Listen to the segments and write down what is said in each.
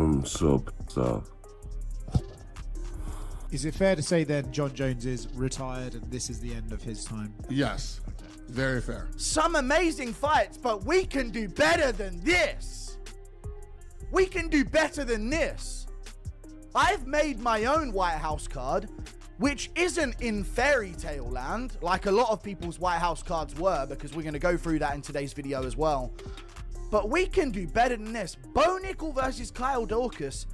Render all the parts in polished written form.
I'm so pissed off. Is it fair to say then Jon Jones is retired and this is the end of his time? Yes, very fair. Some amazing fights, but we can do better than this. We can do better than this. I've made my own White House card, which isn't in fairy tale land, like a lot of people's White House cards were, because we're going to go through that in today's video as well. But we can do better than this. Bo Nickel versus Kyle Daukaus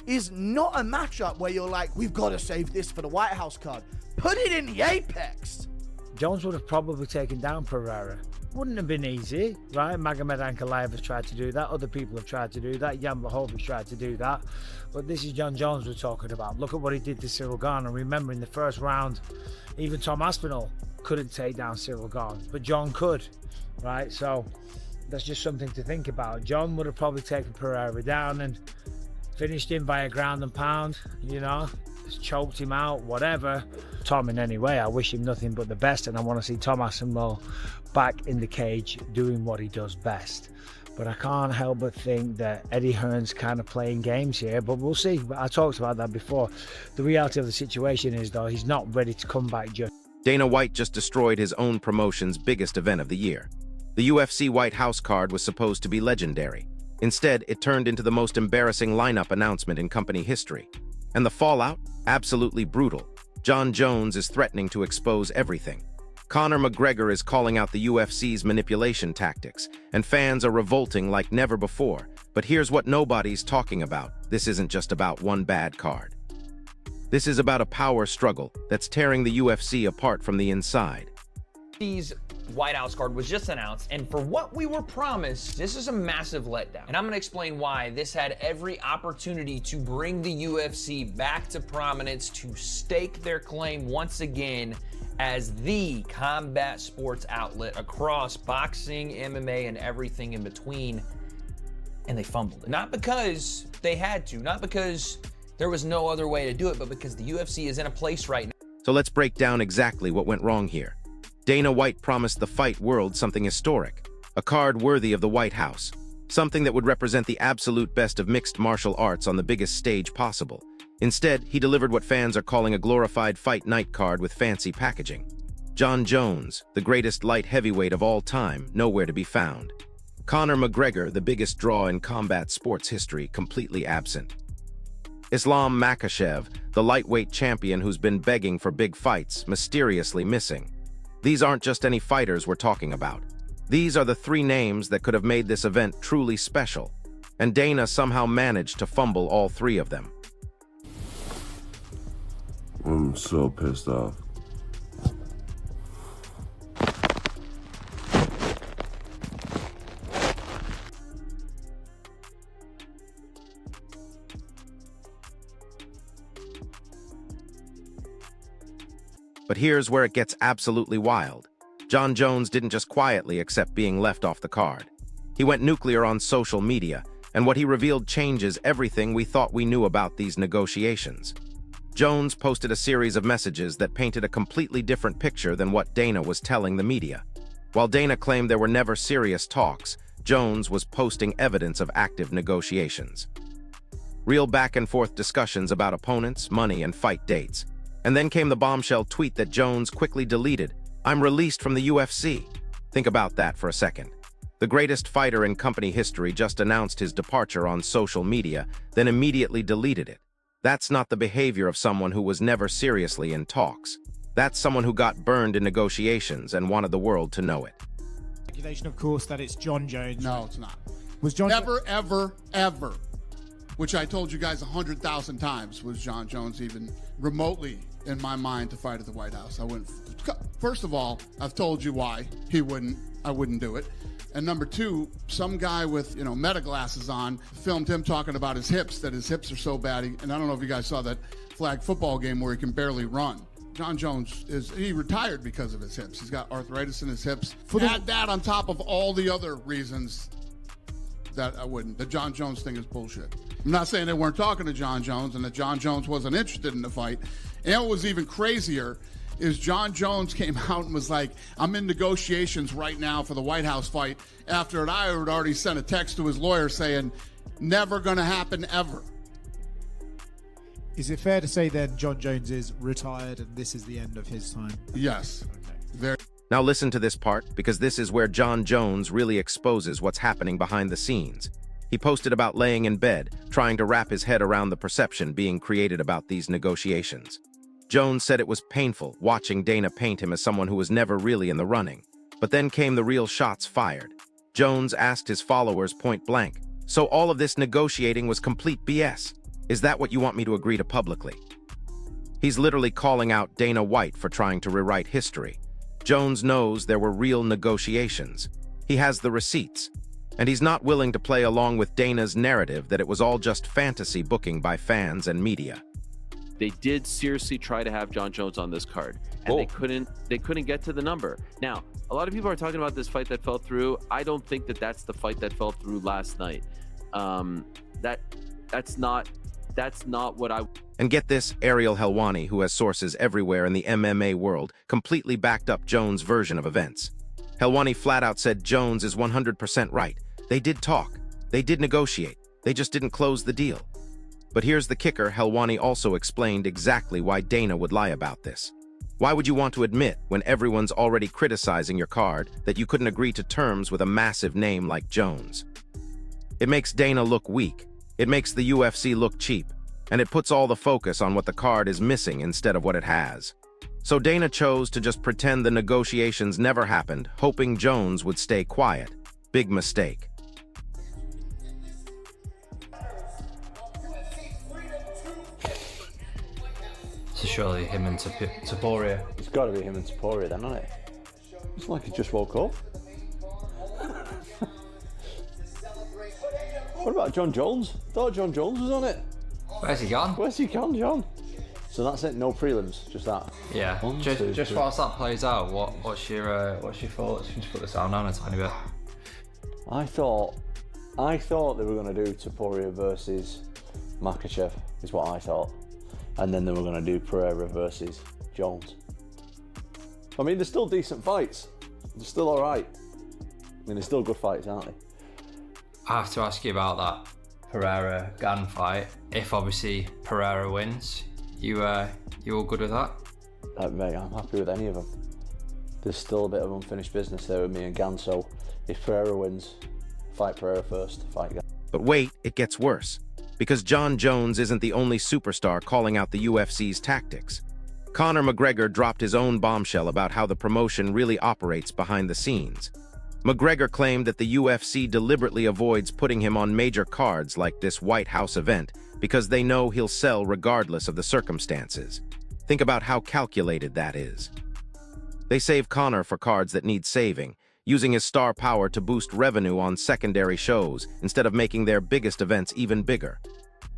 is not a matchup where you're like, we've got to save this for the White House card. Put it in the Apex. Jones would have probably taken down Pereira. Wouldn't have been easy, right? Magomed Ankalaev has tried to do that. Other people have tried to do that. Jan Blachowicz tried to do that. But this is Jon Jones we're talking about. Look at what he did to Cyril Gane. And remember, in the first round, even Tom Aspinall couldn't take down Cyril Gane, but Jon could, right? So that's just something to think about. Jon would have probably taken Pereira down and finished him by a ground and pound, you know, just choked him out, whatever. Tom, in any way, I wish him nothing but the best, and I want to see Tom Aspinall back in the cage doing what he does best. But I can't help but think that Eddie Hearn's kind of playing games here, but we'll see. I talked about that before. The reality of the situation is, though, he's not ready to come back just. Dana White just destroyed his own promotion's biggest event of the year. The UFC White House card was supposed to be legendary. Instead, it turned into the most embarrassing lineup announcement in company history. And the fallout? Absolutely brutal. Jon Jones is threatening to expose everything. Conor McGregor is calling out the UFC's manipulation tactics, and fans are revolting like never before. But here's what nobody's talking about. This isn't just about one bad card. This is about a power struggle that's tearing the UFC apart from the inside. UFC's White House card was just announced, and for what we were promised, this is a massive letdown. And I'm going to explain why this had every opportunity to bring the UFC back to prominence, to stake their claim once again as the combat sports outlet across boxing, MMA, and everything in between. And they fumbled it. Not because they had to, not because there was no other way to do it, but because the UFC is in a place right now. So let's break down exactly what went wrong here. Dana White promised the fight world something historic, a card worthy of the White House, something that would represent the absolute best of mixed martial arts on the biggest stage possible. Instead, he delivered what fans are calling a glorified fight night card with fancy packaging. Jon Jones, the greatest light heavyweight of all time, nowhere to be found. Conor McGregor, the biggest draw in combat sports history, completely absent. Islam Makhachev, the lightweight champion who's been begging for big fights, mysteriously missing. These aren't just any fighters we're talking about. These are the three names that could have made this event truly special, and Dana somehow managed to fumble all three of them. I'm so pissed off. But here's where it gets absolutely wild. Jon Jones didn't just quietly accept being left off the card. He went nuclear on social media, and what he revealed changes everything we thought we knew about these negotiations. Jones posted a series of messages that painted a completely different picture than what Dana was telling the media. While Dana claimed there were never serious talks, Jones was posting evidence of active negotiations. Real back-and-forth discussions about opponents, money, and fight dates. And then came the bombshell tweet that Jones quickly deleted. "I'm released from the UFC." Think about that for a second. The greatest fighter in company history just announced his departure on social media, then immediately deleted it. That's not the behavior of someone who was never seriously in talks. That's someone who got burned in negotiations and wanted the world to know it. Speculation, of course, that it's Jon Jones. No, it's not. Was Jon Never, ever, ever, which I told you guys 100,000 times, was Jon Jones even remotely in my mind to fight at the White House. I wouldn't. First of all, I've told you why I wouldn't do it. And number two, some guy with, meta glasses on filmed him talking about his hips, that his hips are so bad. And I don't know if you guys saw that flag football game where he can barely run. Jon Jones he retired because of his hips. He's got arthritis in his hips. Add that on top of all the other reasons that I wouldn't. The Jon Jones thing is bullshit. I'm not saying they weren't talking to Jon Jones and that Jon Jones wasn't interested in the fight. And what was even crazier is Jon Jones came out and was like, I'm in negotiations right now for the White House fight, after I had already sent a text to his lawyer saying, never gonna happen ever. Is it fair to say then Jon Jones is retired and this is the end of his time? Yes. Very. Now listen to this part, because this is where Jon Jones really exposes what's happening behind the scenes. He posted about laying in bed, trying to wrap his head around the perception being created about these negotiations. Jones said it was painful watching Dana paint him as someone who was never really in the running. But then came the real shots fired. Jones asked his followers point blank, "So all of this negotiating was complete BS? Is that what you want me to agree to publicly?" He's literally calling out Dana White for trying to rewrite history. Jones knows there were real negotiations. He has the receipts. And he's not willing to play along with Dana's narrative that it was all just fantasy booking by fans and media. They did seriously try to have Jon Jones on this card, and they couldn't get to the number. Now, a lot of people are talking about this fight that fell through. I don't think that that's the fight that fell through last night. That's not what I... And get this, Ariel Helwani, who has sources everywhere in the MMA world, completely backed up Jones' version of events. Helwani flat out said Jones is 100% right. They did talk. They did negotiate. They just didn't close the deal. But here's the kicker. Helwani also explained exactly why Dana would lie about this. Why would you want to admit, when everyone's already criticizing your card, that you couldn't agree to terms with a massive name like Jones? It makes Dana look weak. It makes the UFC look cheap. And it puts all the focus on what the card is missing instead of what it has. So Dana chose to just pretend the negotiations never happened, hoping Jones would stay quiet. Big mistake. So surely him and Taporia. It's got to be him and Taporia then, hasn't it? It's like he just woke up. What about Jon Jones? I thought Jon Jones was on it. Where's he gone? Where's he gone, John? So that's it, no prelims, just that. Yeah. Just whilst that plays out, what's your thoughts? You can just put the sound down a tiny bit. I thought they were going to do Taporia versus Makhachev, is what I thought. And then they were going to do Pereira versus Jones. I mean, they're still decent fights. They're still all right. I mean, they're still good fights, aren't they? I have to ask you about that Pereira-Gan fight. If obviously Pereira wins, you all good with that? Mate, I'm happy with any of them. There's still a bit of unfinished business there with me and Gan, so if Pereira wins, fight Pereira first, fight Gan. But wait, it gets worse. Because Jon Jones isn't the only superstar calling out the UFC's tactics. Conor McGregor dropped his own bombshell about how the promotion really operates behind the scenes. McGregor claimed that the UFC deliberately avoids putting him on major cards like this White House event because they know he'll sell regardless of the circumstances. Think about how calculated that is. They save Conor for cards that need saving, using his star power to boost revenue on secondary shows instead of making their biggest events even bigger.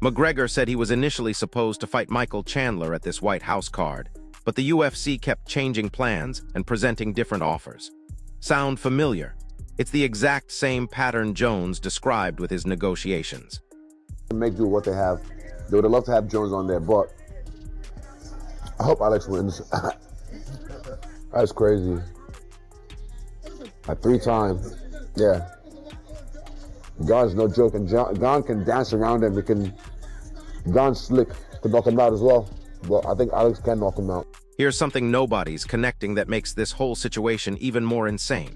McGregor said he was initially supposed to fight Michael Chandler at this White House card, but the UFC kept changing plans and presenting different offers. Sound familiar? It's the exact same pattern Jones described with his negotiations. Make do what they have. They would have loved to have Jones on there, but I hope Alex wins. That's crazy. At 3 times, yeah. Gon's no joke, and Gon can dance around him. Gon's slick to knock him out as well. But I think Alex can knock him out. Here's something nobody's connecting that makes this whole situation even more insane.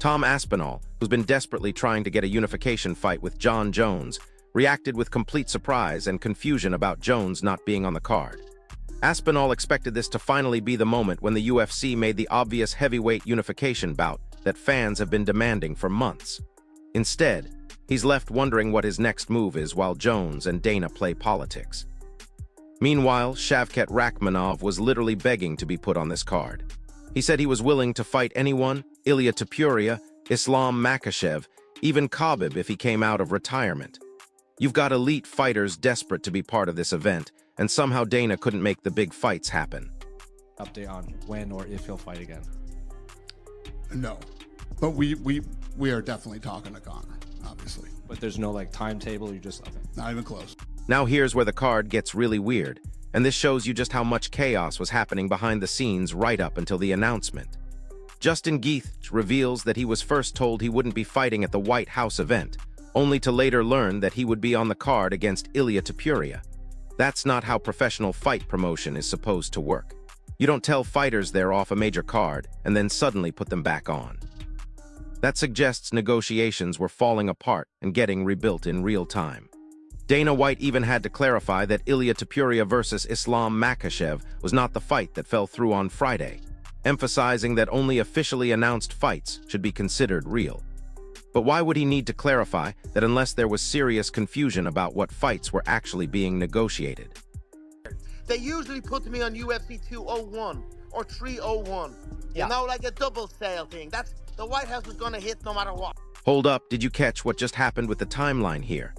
Tom Aspinall, who's been desperately trying to get a unification fight with Jon Jones, reacted with complete surprise and confusion about Jones not being on the card. Aspinall expected this to finally be the moment when the UFC made the obvious heavyweight unification bout that fans have been demanding for months. Instead, he's left wondering what his next move is while Jones and Dana play politics. Meanwhile, Shavkat Rakhmonov was literally begging to be put on this card. He said he was willing to fight anyone, Ilia Topuria, Islam Makhachev, even Khabib if he came out of retirement. You've got elite fighters desperate to be part of this event, and somehow Dana couldn't make the big fights happen. Update on when or if he'll fight again. No, but we are definitely talking to Conor, obviously. But there's no like timetable. You just okay. Not even close. Now here's where the card gets really weird, and this shows you just how much chaos was happening behind the scenes right up until the announcement. Justin Gaethje reveals that he was first told he wouldn't be fighting at the White House event, only to later learn that he would be on the card against Ilia Topuria. That's not how professional fight promotion is supposed to work. You don't tell fighters they're off a major card and then suddenly put them back on. That suggests negotiations were falling apart and getting rebuilt in real time. Dana White even had to clarify that Ilia Topuria versus Islam Makhachev was not the fight that fell through on Friday, emphasizing that only officially announced fights should be considered real. But why would he need to clarify that unless there was serious confusion about what fights were actually being negotiated? They usually put me on UFC 201 or 301. You know, like a double sale thing. That's the White House is going to hit no matter what. Hold up, did you catch what just happened with the timeline here?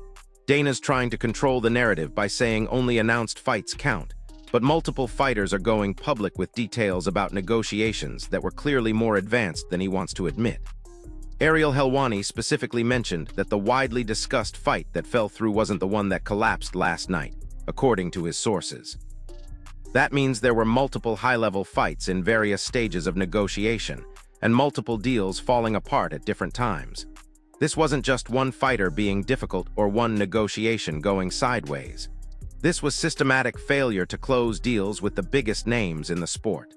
Dana's trying to control the narrative by saying only announced fights count, but multiple fighters are going public with details about negotiations that were clearly more advanced than he wants to admit. Ariel Helwani specifically mentioned that the widely discussed fight that fell through wasn't the one that collapsed last night, according to his sources. That means there were multiple high-level fights in various stages of negotiation, and multiple deals falling apart at different times. This wasn't just one fighter being difficult or one negotiation going sideways. This was systematic failure to close deals with the biggest names in the sport.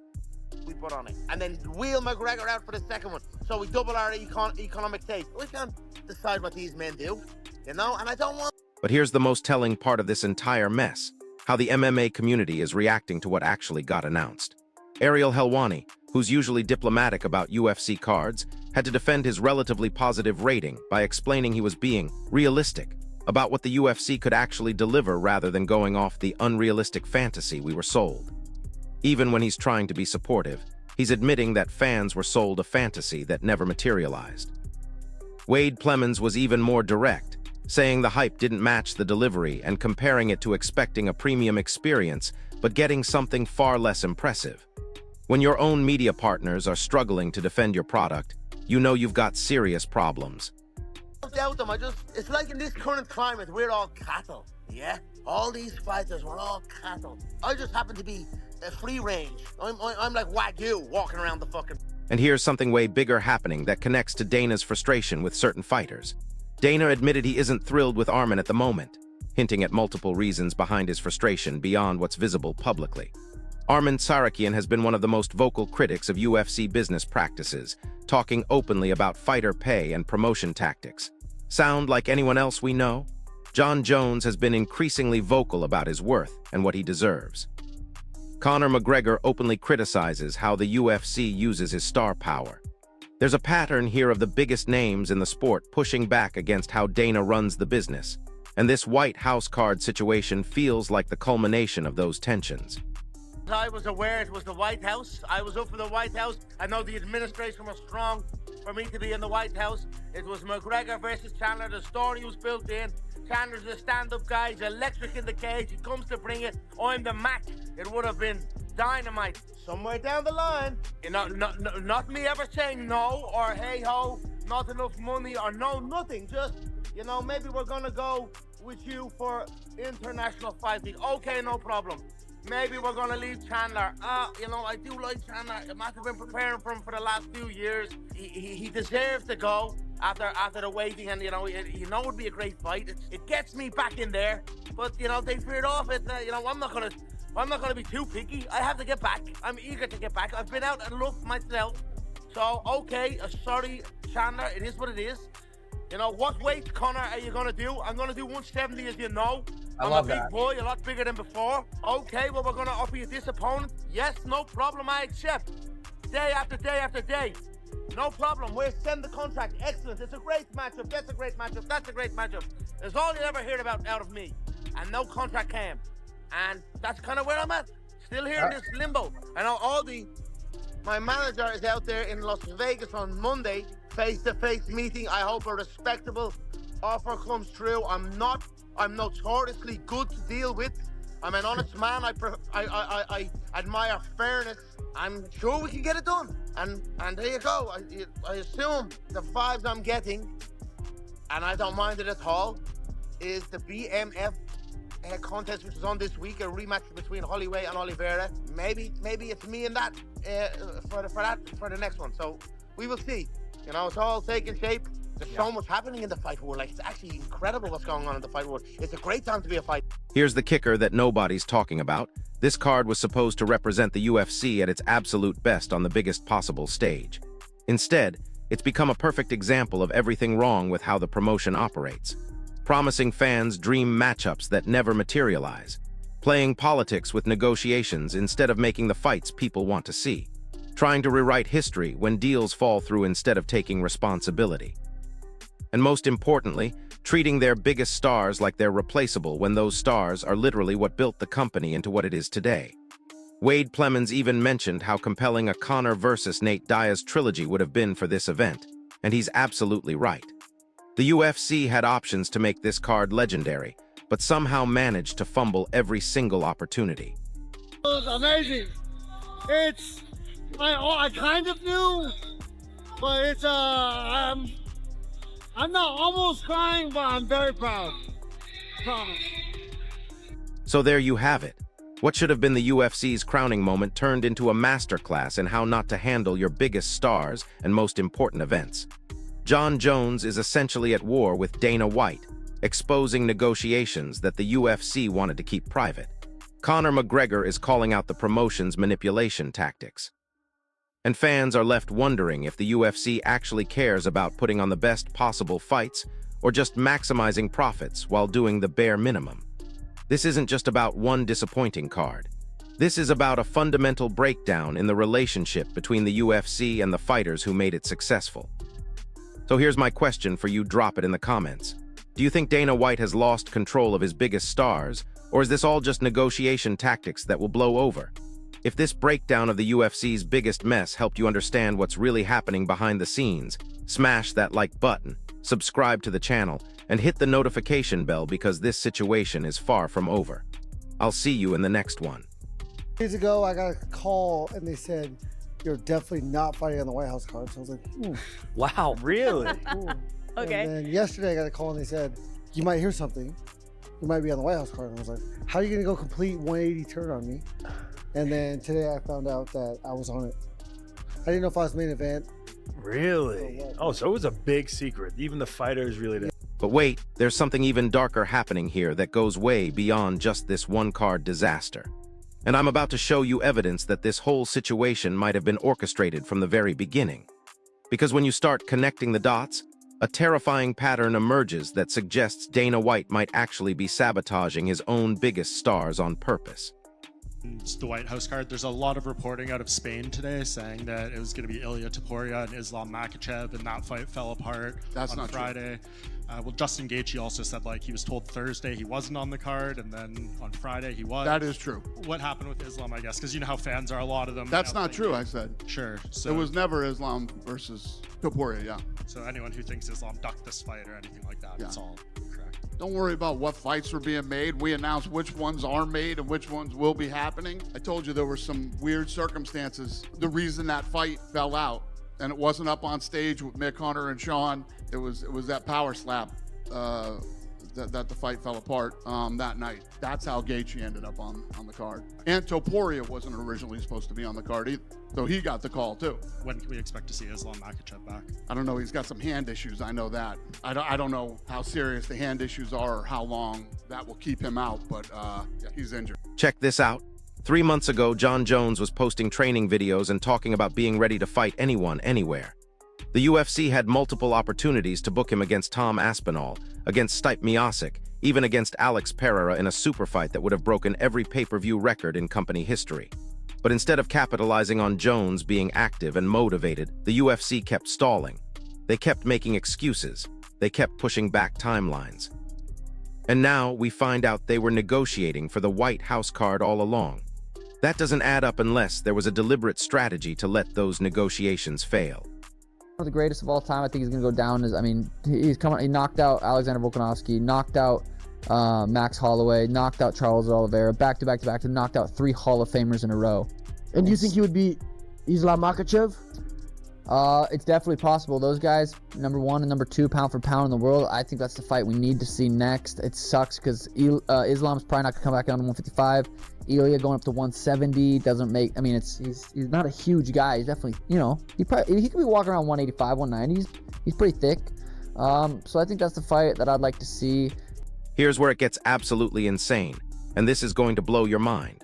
We put on it. And then wheel McGregor out for the second one. So we double our economic take. We can't decide what these men do, you know? And I don't want... But here's the most telling part of this entire mess, how the MMA community is reacting to what actually got announced. Ariel Helwani, who's usually diplomatic about UFC cards, had to defend his relatively positive rating by explaining he was being realistic about what the UFC could actually deliver rather than going off the unrealistic fantasy we were sold. Even when he's trying to be supportive, he's admitting that fans were sold a fantasy that never materialized. Wade Plemons was even more direct, saying the hype didn't match the delivery and comparing it to expecting a premium experience but getting something far less impressive. When your own media partners are struggling to defend your product, you know you've got serious problems. I don't doubt them. It's like in this current climate, we're all cattle, yeah? All these fighters, we're all cattle. I just happen to be free range. I'm like Wagyu walking around the fucking... And here's something way bigger happening that connects to Dana's frustration with certain fighters. Dana admitted he isn't thrilled with Arman at the moment, hinting at multiple reasons behind his frustration beyond what's visible publicly. Arman Tsarukyan has been one of the most vocal critics of UFC business practices, talking openly about fighter pay and promotion tactics. Sound like anyone else we know? Jon Jones has been increasingly vocal about his worth and what he deserves. Conor McGregor openly criticizes how the UFC uses his star power. There's a pattern here of the biggest names in the sport pushing back against how Dana runs the business, and this White House card situation feels like the culmination of those tensions. I was aware it was the White House. I was up for the White House. I know the administration was strong for me to be in the White House. It was McGregor versus Chandler. The story was built in. Chandler's a stand-up guy. He's electric in the cage. He comes to bring it. I'm the Mac. It would have been dynamite. Somewhere down the line, you know, not me ever saying no or hey-ho, not enough money or no, nothing. Just, you know, maybe we're going to go with you for international fighting. Okay, no problem. Maybe we're going to leave Chandler. You know, I do like Chandler. I must have been preparing for him for the last few years. He deserves to go after the waiting, and, you know, it would be a great fight. It gets me back in there. But, you know, they veered off it. You know, I'm not going to be too picky. I have to get back. I'm eager to get back. I've been out and looked myself. So, okay, sorry, Chandler. It is what it is. You know, what weight, Conor, are you going to do? I'm going to do 170, as you know. I'm a big boy, a lot bigger than before. Okay, well, we're going to offer you this opponent. Yes, no problem, I accept. Day after day after day. No problem, we'll send the contract. Excellent, it's a great matchup. That's a great matchup. That's a great matchup. That's all you ever heard about out of me. And no contract came. And that's kind of where I'm at. Still here in this limbo. I know my manager is out there in Las Vegas on Monday. Face-to-face meeting. I hope a respectable offer comes through. I'm notoriously good to deal with. I'm an honest man. I admire fairness. I'm sure we can get it done. And there you go. I assume the vibes I'm getting, and I don't mind it at all, is the BMF contest which was on this week, a rematch between Holloway and Oliveira. Maybe it's me in that for the next one. So we will see. You know, it's all taking shape. There's so much happening in the fight world. Like, it's actually incredible what's going on in the fight world. It's a great time to be a fighter. Here's the kicker that nobody's talking about. This card was supposed to represent the UFC at its absolute best on the biggest possible stage. Instead, it's become a perfect example of everything wrong with how the promotion operates. Promising fans dream matchups that never materialize. Playing politics with negotiations instead of making the fights people want to see. Trying to rewrite history when deals fall through instead of taking responsibility. And most importantly, treating their biggest stars like they're replaceable when those stars are literally what built the company into what it is today. Wade Plemons even mentioned how compelling a Conor versus Nate Diaz trilogy would have been for this event, and he's absolutely right. The UFC had options to make this card legendary, but somehow managed to fumble every single opportunity. It was amazing. I kind of knew, but it's I'm not almost crying, but I'm very proud. Promise. So there you have it. What should have been the UFC's crowning moment turned into a masterclass in how not to handle your biggest stars and most important events. Jon Jones is essentially at war with Dana White, exposing negotiations that the UFC wanted to keep private. Conor McGregor is calling out the promotion's manipulation tactics. And fans are left wondering if the UFC actually cares about putting on the best possible fights or just maximizing profits while doing the bare minimum. This isn't just about one disappointing card. This is about a fundamental breakdown in the relationship between the UFC and the fighters who made it successful. So here's my question for you, drop it in the comments. Do you think Dana White has lost control of his biggest stars, or is this all just negotiation tactics that will blow over? If this breakdown of the UFC's biggest mess helped you understand what's really happening behind the scenes, smash that like button, subscribe to the channel, and hit the notification bell because this situation is far from over. I'll see you in the next one. Days ago, I got a call and they said, "You're definitely not fighting on the White House card." So I was like, Wow, really? Okay. And then yesterday I got a call and they said, "You might hear something. You might be on the White House card." And I was like, how are you gonna go complete 180 turn on me? And then today I found out that I was on it. I didn't know if I was main event. Really? Oh, so it was a big secret. Even the fighters really didn't. But wait, there's something even darker happening here that goes way beyond just this one-card disaster. And I'm about to show you evidence that this whole situation might have been orchestrated from the very beginning. Because when you start connecting the dots, a terrifying pattern emerges that suggests Dana White might actually be sabotaging his own biggest stars on purpose. The White House card, there's a lot of reporting out of Spain today saying that it was going to be Ilia Topuria and Islam Makhachev, and that fight fell apart on Friday. Well, Justin Gaethje also said like he was told Thursday he wasn't on the card, and then on Friday he was. That is true. What happened with Islam, I guess, because you know how fans are, a lot of them. That's not true, I said. Sure. So it was never Islam versus Topuria, yeah. So anyone who thinks Islam ducked this fight or anything like that, it's all correct. Don't worry about what fights are being made. We announced which ones are made and which ones will be happening. I told you there were some weird circumstances. The reason that fight fell out, and it wasn't up on stage with Mick Hunter and Sean, it was that power slap that the fight fell apart that night. That's how Gaethje ended up on the card. And Topuria wasn't originally supposed to be on the card either, so he got the call too. When can we expect to see Islam Makhachev back? I don't know. He's got some hand issues. I know that. I don't know how serious the hand issues are or how long that will keep him out, but yeah, he's injured. Check this out. 3 months ago, Jon Jones was posting training videos and talking about being ready to fight anyone, anywhere. The UFC had multiple opportunities to book him against Tom Aspinall, against Stipe Miocic, even against Alex Pereira in a super fight that would have broken every pay-per-view record in company history. But instead of capitalizing on Jones being active and motivated, the UFC kept stalling. They kept making excuses. They kept pushing back timelines. And now we find out they were negotiating for the White House card all along. That doesn't add up unless there was a deliberate strategy to let those negotiations fail. The greatest of all time, I think he's going to go down as, I mean, he knocked out Alexander Volkanovski, knocked out Max Holloway, knocked out Charles Oliveira, back to back to back, and knocked out 3 Hall of Famers in a row. And do you think he would beat Islam Makhachev? It's definitely possible. Those guys, number 1 and number 2 pound for pound in the world, I think that's the fight we need to see next. It sucks because Islam's probably not going to come back down to 155. Ilya going up to 170 doesn't make, I mean, he's not a huge guy. He's definitely, you know, he could be walking around 185, 190. He's pretty thick. So I think that's the fight that I'd like to see. Here's where it gets absolutely insane, and this is going to blow your mind.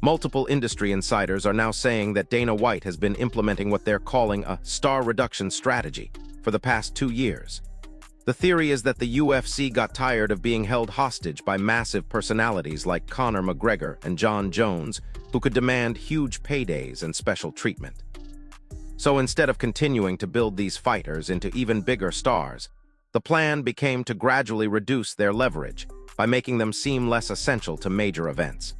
Multiple industry insiders are now saying that Dana White has been implementing what they're calling a star reduction strategy for the past 2 years. The theory is that the UFC got tired of being held hostage by massive personalities like Conor McGregor and Jon Jones, who could demand huge paydays and special treatment. So instead of continuing to build these fighters into even bigger stars, the plan became to gradually reduce their leverage by making them seem less essential to major events.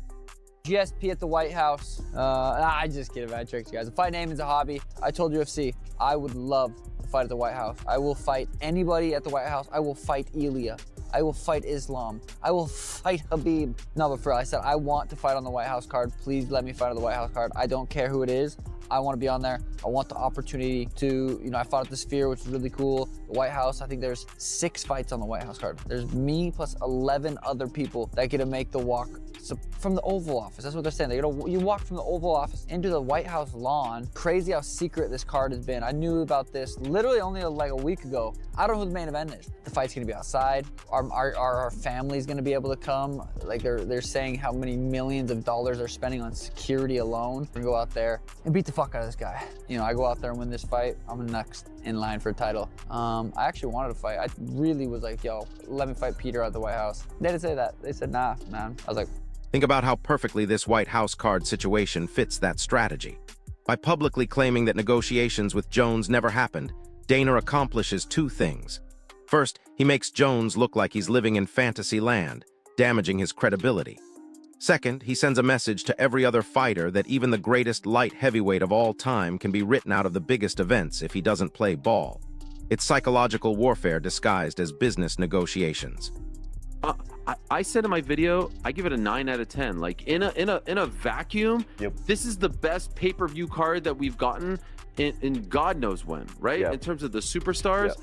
GSP at the White House. I just kidding, I tricked you guys. The fight name is a hobby. I told UFC, I would love to fight at the White House. I will fight anybody at the White House. I will fight Ilya. I will fight Islam. I will fight Habib. No, but for real, I said I want to fight on the White House card. Please let me fight on the White House card. I don't care who it is. I want to be on there. I want the opportunity to, you know, I fought at the Sphere, which is really cool. The White House, I think there's 6 fights on the White House card. There's me plus 11 other people that get to make the walk from the Oval Office. That's what they're saying. You walk from the Oval Office into the White House lawn. Crazy how secret this card has been. I knew about this literally only like a week ago. I don't know who the main event is. The fight's gonna be outside. Our family's gonna be able to come. Like they're saying how many millions of dollars they're spending on security alone. We're gonna go out there and beat the fuck out of this guy. You know, I go out there and win this fight, I'm next in line for a title. I actually wanted to fight. I really was like, yo, let me fight Peter at the White House. They didn't say that. They said, nah, man. I was like, think about how perfectly this White House card situation fits that strategy. By publicly claiming that negotiations with Jones never happened, Dana accomplishes 2 things. First, he makes Jones look like he's living in fantasy land, damaging his credibility. Second, he sends a message to every other fighter that even the greatest light heavyweight of all time can be written out of the biggest events if he doesn't play ball. It's psychological warfare disguised as business negotiations. I said in my video, I give it a 9 out of 10. Like in a vacuum, this is the best pay-per-view card that we've gotten in God knows when, right? In terms of the superstars.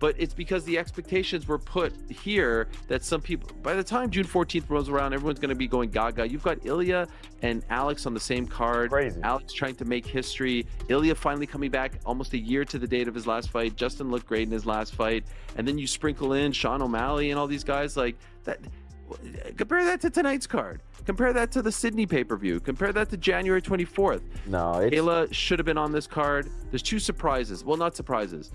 But it's because the expectations were put here that some people, by the time June 14th rolls around, everyone's going to be going gaga. You've got Ilya and Alex on the same card. Crazy. Alex trying to make history. Ilya finally coming back almost a year to the date of his last fight. Justin looked great in his last fight. And then you sprinkle in Sean O'Malley and all these guys like that. Compare that to tonight's card. Compare that to the Sydney pay-per-view. Compare that to January 24th. No, Kayla should have been on this card. There's 2 surprises. Well, not surprises.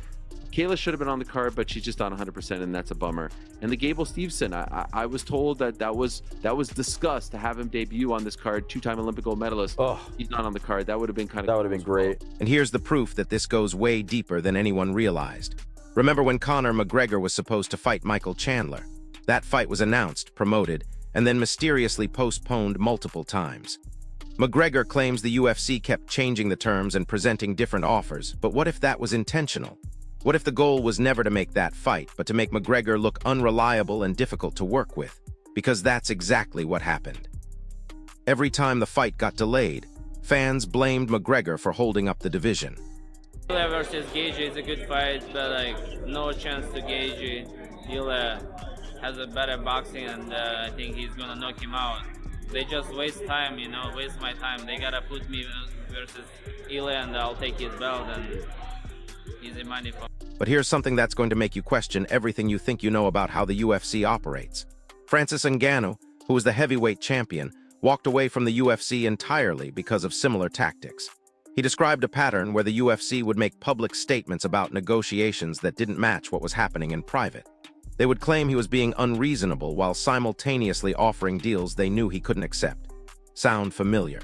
Kayla should have been on the card, but she's just on 100%, and that's a bummer. And the Gable Steveson, I was told that was discussed to have him debut on this card. 2-time Olympic gold medalist. Oh, he's not on the card. That would have been kind of. That would have been great. And here's the proof that this goes way deeper than anyone realized. Remember when Conor McGregor was supposed to fight Michael Chandler? That fight was announced, promoted, and then mysteriously postponed multiple times. McGregor claims the UFC kept changing the terms and presenting different offers, but what if that was intentional? What if the goal was never to make that fight, but to make McGregor look unreliable and difficult to work with? Because that's exactly what happened. Every time the fight got delayed, fans blamed McGregor for holding up the division. Ilya versus Gaethje is a good fight, but like no chance to Gaethje. Ilya has a better boxing, and I think he's gonna knock him out. They just waste time, you know, waste my time. They gotta put me versus Ilya, and I'll take his belt, and easy money for. But here's something that's going to make you question everything you think you know about how the UFC operates. Francis Ngannou, who was the heavyweight champion, walked away from the UFC entirely because of similar tactics. He described a pattern where the UFC would make public statements about negotiations that didn't match what was happening in private. They would claim he was being unreasonable while simultaneously offering deals they knew he couldn't accept. Sound familiar?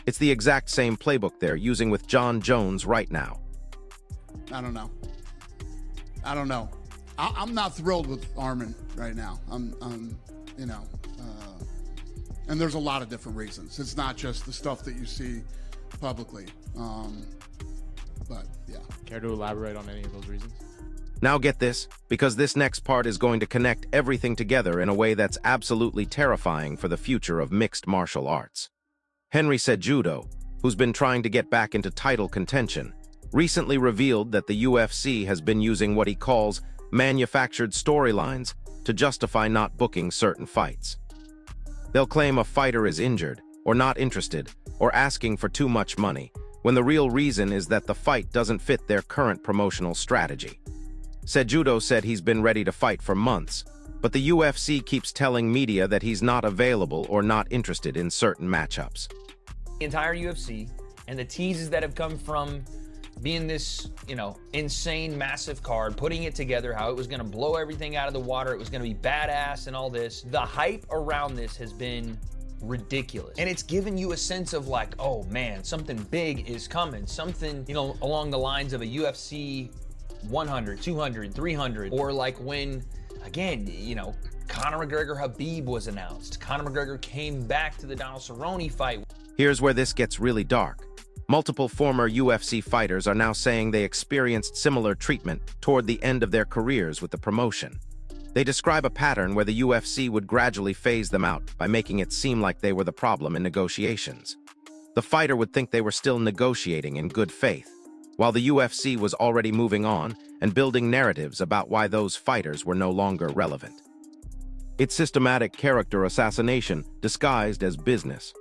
It's the exact same playbook they're using with Jon Jones right now. I don't know. I'm not thrilled with Arman right now. You know, and there's a lot of different reasons. It's not just the stuff that you see publicly. But yeah. Care to elaborate on any of those reasons? Now get this, because this next part is going to connect everything together in a way that's absolutely terrifying for the future of mixed martial arts. Henry Cejudo, who's been trying to get back into title contention, recently revealed that the UFC has been using what he calls manufactured storylines to justify not booking certain fights. They'll claim a fighter is injured, or not interested, or asking for too much money, when the real reason is that the fight doesn't fit their current promotional strategy. Cejudo said he's been ready to fight for months, but the UFC keeps telling media that he's not available or not interested in certain matchups. The entire UFC and the teases that have come from being this, insane, massive card, putting it together, how it was going to blow everything out of the water, it was going to be badass and all this. The hype around this has been ridiculous. And it's given you a sense of like, oh man, something big is coming. Something, along the lines of a UFC 100, 200, 300, or like when, again, Conor McGregor Habib was announced. Conor McGregor came back to the Donald Cerrone fight. Here's where this gets really dark. Multiple former UFC fighters are now saying they experienced similar treatment toward the end of their careers with the promotion. They describe a pattern where the UFC would gradually phase them out by making it seem like they were the problem in negotiations. The fighter would think they were still negotiating in good faith, while the UFC was already moving on and building narratives about why those fighters were no longer relevant. It's systematic character assassination disguised as business.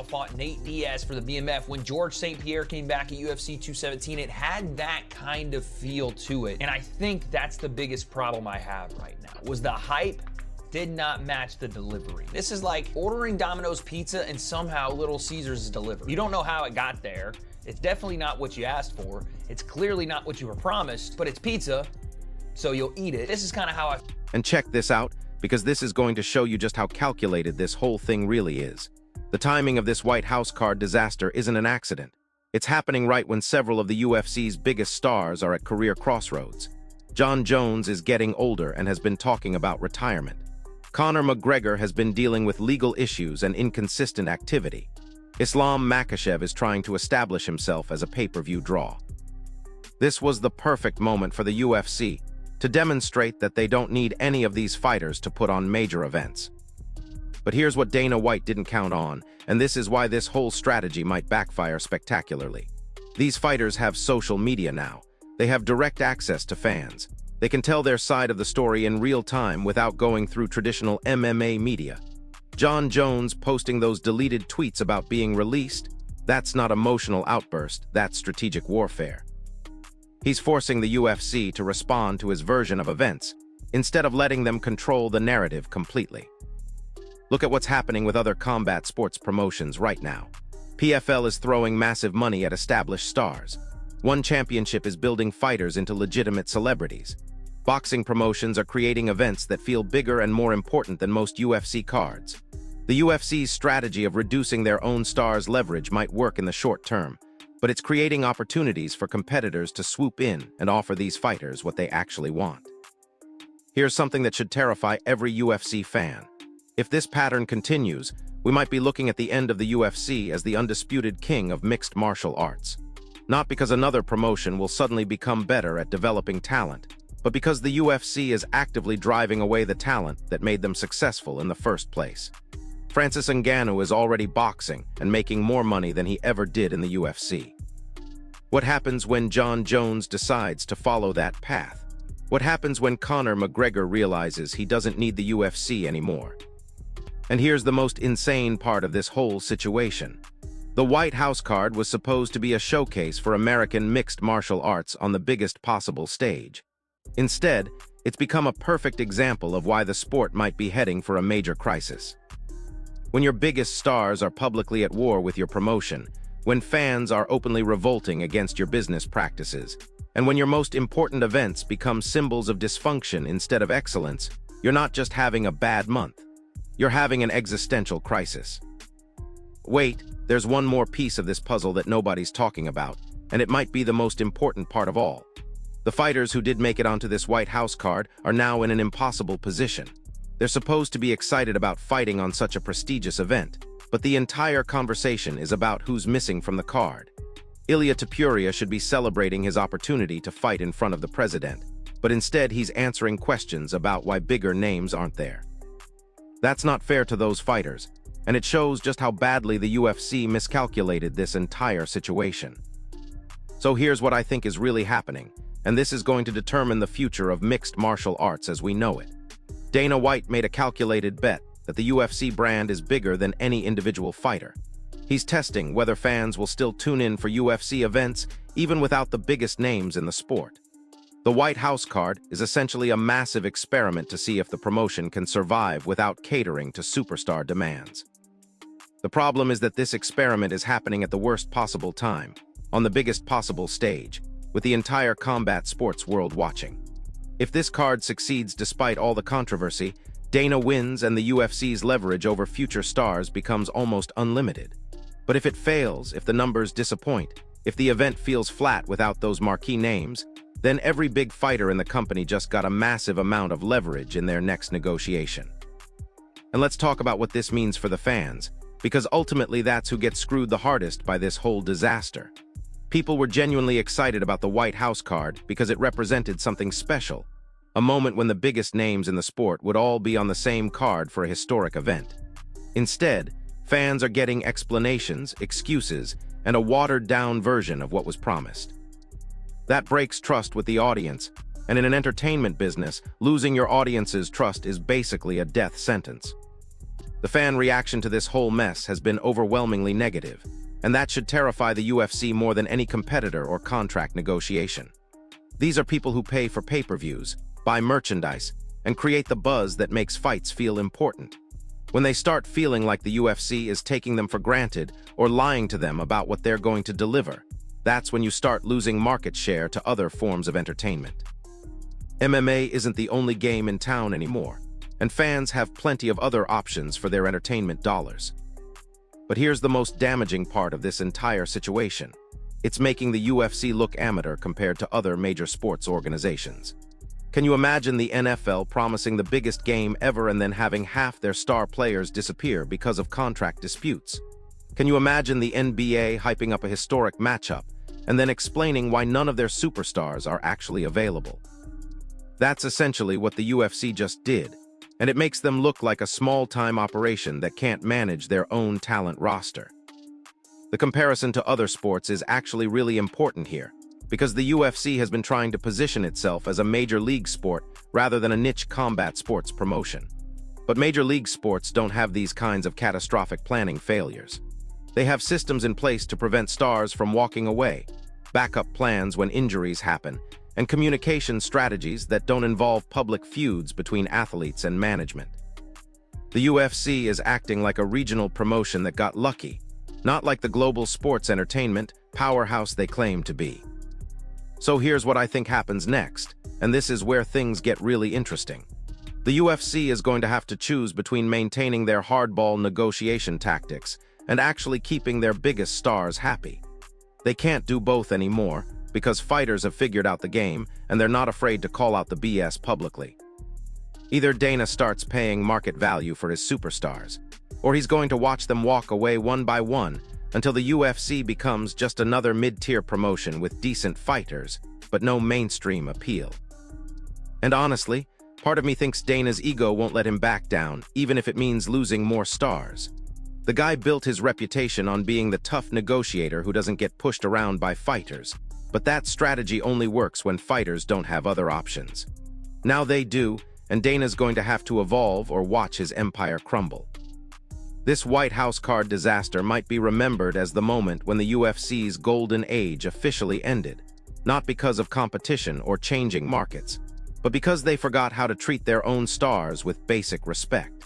Fought Nate Diaz for the BMF. When George St. Pierre came back at UFC 217, it had that kind of feel to it. And I think that's the biggest problem I have right now, was the hype did not match the delivery. This is like ordering Domino's pizza and somehow Little Caesars is delivered. You don't know how it got there. It's definitely not what you asked for. It's clearly not what you were promised, but it's pizza, so you'll eat it. This is kind of how I... And check this out, because this is going to show you just how calculated this whole thing really is. The timing of this White House card disaster isn't an accident. It's happening right when several of the UFC's biggest stars are at career crossroads. Jon Jones is getting older and has been talking about retirement. Conor McGregor has been dealing with legal issues and inconsistent activity. Islam Makhachev is trying to establish himself as a pay-per-view draw. This was the perfect moment for the UFC to demonstrate that they don't need any of these fighters to put on major events. But here's what Dana White didn't count on, and this is why this whole strategy might backfire spectacularly. These fighters have social media now. They have direct access to fans. They can tell their side of the story in real time without going through traditional MMA media. Jon Jones posting those deleted tweets about being released, that's not emotional outburst, that's strategic warfare. He's forcing the UFC to respond to his version of events, instead of letting them control the narrative completely. Look at what's happening with other combat sports promotions right now. PFL is throwing massive money at established stars. One Championship is building fighters into legitimate celebrities. Boxing promotions are creating events that feel bigger and more important than most UFC cards. The UFC's strategy of reducing their own stars' leverage might work in the short term, but it's creating opportunities for competitors to swoop in and offer these fighters what they actually want. Here's something that should terrify every UFC fan. If this pattern continues, we might be looking at the end of the UFC as the undisputed king of mixed martial arts. Not because another promotion will suddenly become better at developing talent, but because the UFC is actively driving away the talent that made them successful in the first place. Francis Ngannou is already boxing and making more money than he ever did in the UFC. What happens when Jon Jones decides to follow that path? What happens when Conor McGregor realizes he doesn't need the UFC anymore? And here's the most insane part of this whole situation. The White House card was supposed to be a showcase for American mixed martial arts on the biggest possible stage. Instead, it's become a perfect example of why the sport might be heading for a major crisis. When your biggest stars are publicly at war with your promotion, when fans are openly revolting against your business practices, and when your most important events become symbols of dysfunction instead of excellence, you're not just having a bad month. You're having an existential crisis. Wait, there's one more piece of this puzzle that nobody's talking about, and it might be the most important part of all. The fighters who did make it onto this White House card are now in an impossible position. They're supposed to be excited about fighting on such a prestigious event, but the entire conversation is about who's missing from the card. Ilia Topuria should be celebrating his opportunity to fight in front of the president, but instead he's answering questions about why bigger names aren't there. That's not fair to those fighters, and it shows just how badly the UFC miscalculated this entire situation. So here's what I think is really happening, and this is going to determine the future of mixed martial arts as we know it. Dana White made a calculated bet that the UFC brand is bigger than any individual fighter. He's testing whether fans will still tune in for UFC events even without the biggest names in the sport. The White House card is essentially a massive experiment to see if the promotion can survive without catering to superstar demands. The problem is that this experiment is happening at the worst possible time, on the biggest possible stage, with the entire combat sports world watching. If this card succeeds despite all the controversy, Dana wins and the UFC's leverage over future stars becomes almost unlimited. But if it fails, if the numbers disappoint, if the event feels flat without those marquee names, then every big fighter in the company just got a massive amount of leverage in their next negotiation. And let's talk about what this means for the fans, because ultimately that's who gets screwed the hardest by this whole disaster. People were genuinely excited about the White House card because it represented something special, a moment when the biggest names in the sport would all be on the same card for a historic event. Instead, fans are getting explanations, excuses, and a watered-down version of what was promised. That breaks trust with the audience, and in an entertainment business, losing your audience's trust is basically a death sentence. The fan reaction to this whole mess has been overwhelmingly negative, and that should terrify the UFC more than any competitor or contract negotiation. These are people who pay for pay-per-views, buy merchandise, and create the buzz that makes fights feel important. When they start feeling like the UFC is taking them for granted or lying to them about what they're going to deliver, that's when you start losing market share to other forms of entertainment. MMA isn't the only game in town anymore, and fans have plenty of other options for their entertainment dollars. But here's the most damaging part of this entire situation. It's making the UFC look amateur compared to other major sports organizations. Can you imagine the NFL promising the biggest game ever and then having half their star players disappear because of contract disputes? Can you imagine the NBA hyping up a historic matchup and then explaining why none of their superstars are actually available? That's essentially what the UFC just did, and it makes them look like a small-time operation that can't manage their own talent roster. The comparison to other sports is actually really important here, because the UFC has been trying to position itself as a major league sport rather than a niche combat sports promotion. But major league sports don't have these kinds of catastrophic planning failures. They have systems in place to prevent stars from walking away, backup plans when injuries happen, and communication strategies that don't involve public feuds between athletes and management. The UFC is acting like a regional promotion that got lucky, not like the global sports entertainment powerhouse they claim to be. So here's what I think happens next, and this is where things get really interesting. The UFC is going to have to choose between maintaining their hardball negotiation tactics and actually keeping their biggest stars happy. They can't do both anymore, because fighters have figured out the game and they're not afraid to call out the BS publicly. Either Dana starts paying market value for his superstars, or he's going to watch them walk away one by one until the UFC becomes just another mid-tier promotion with decent fighters, but no mainstream appeal. And honestly, part of me thinks Dana's ego won't let him back down, even if it means losing more stars. The guy built his reputation on being the tough negotiator who doesn't get pushed around by fighters, but that strategy only works when fighters don't have other options. Now they do, and Dana's going to have to evolve or watch his empire crumble. This White House card disaster might be remembered as the moment when the UFC's golden age officially ended, not because of competition or changing markets, but because they forgot how to treat their own stars with basic respect.